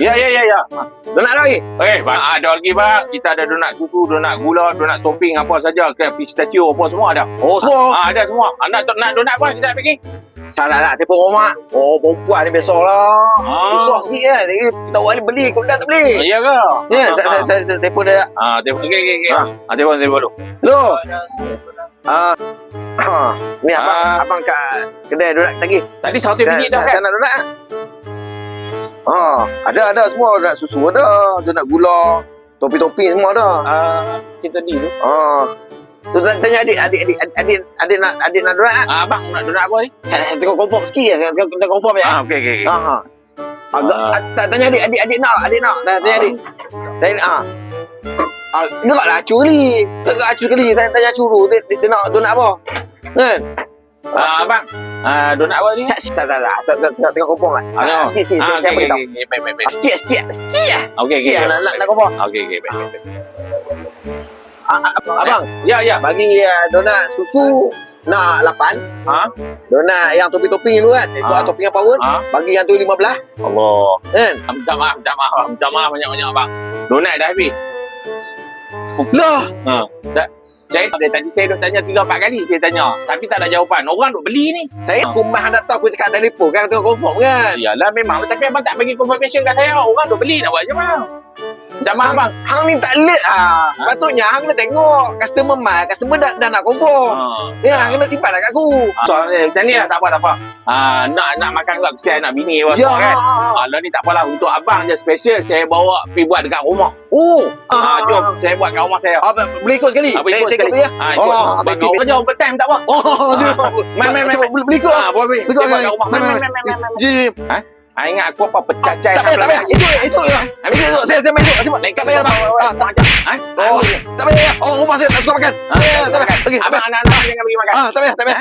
Ya. Donat ada lagi? Ada lagi bang. Kita ada donat susu, donat gula, donat topping apa saja. Pistachio apa semua ada. Oh, semua. Ada semua. Nak donat apa kita nak packing? Salah lah, telefon rumah. Oh, perempuan ni biasalah. Susah sikit kan. Kita orang ni beli, kau dah tak beli. Ya ke? Ya, saya telefon dia. Telefon. Okey. Telefon dulu. Hello. Ni abang kat kedai donat tadi. Tadi 100 biji dah kan? Saya nak donat. Ada semua. Donat susu ada, donat gula, topi-topi semua ada. Kita di tu. Tu tanya adik nak donat. Abang nak donat apa ni? Saya tengok confirm sikit lah. Kita confirm ya. Okey. Tanya adik nak. Tanya adik. Geraklah curi. Tanya curu. Dia nak donat apa? Kan? Abang. Donat apa ni? Salah. Tengok confirm kan? Sikit. Saya beritahu. Baik. Sikit lah. Okey. Nak confirm. Okey, baik. Abang. Ya. Bagi donat susu nak 8. Donat yang topi-topi dulu kan. Ikut topi yang power. Bagi yang tu 15. Allah. Kan? Minta maaf banyak-banyak abang. Donat dah habis. Lah. Saya tadi saya dah tanya 3-4 kali saya tanya. Tapi tak ada jawapan. Orang duk beli ni. Saya rumah nak tahu aku cakap telefon kan tengok confirm kan. Yalah memang. Tapi abang tak bagi confirmation kat saya. Orang duk beli nak buat macam mana? Minta maaf bang. Hang ni tak alert Patutnya hang kena tengok customer mai, customer dah nak confirm. Ya, hang kena simpan kat aku. Macam ni lah tak apa. Nak makan kat kesian nak bini apa semua kan. Lah ni tak apalah. Untuk abang je special saya bawa pergi buat dekat rumah. Jom saya buat kat rumah saya. Boleh ikut sekali? Boleh ikut sekali. Abang kau kerja overtime tak apa. Main. Boleh ikut. Boleh. Ikut kat rumah. Main. Ingat aku apa pecah-cah. Tak payah. Esok. Saya main esok. Tak payah bang. Tak payah. Rumah saya tak suka makan. Tak payah. Okey. Abang anak-anak jangan pergi makan. Tak payah.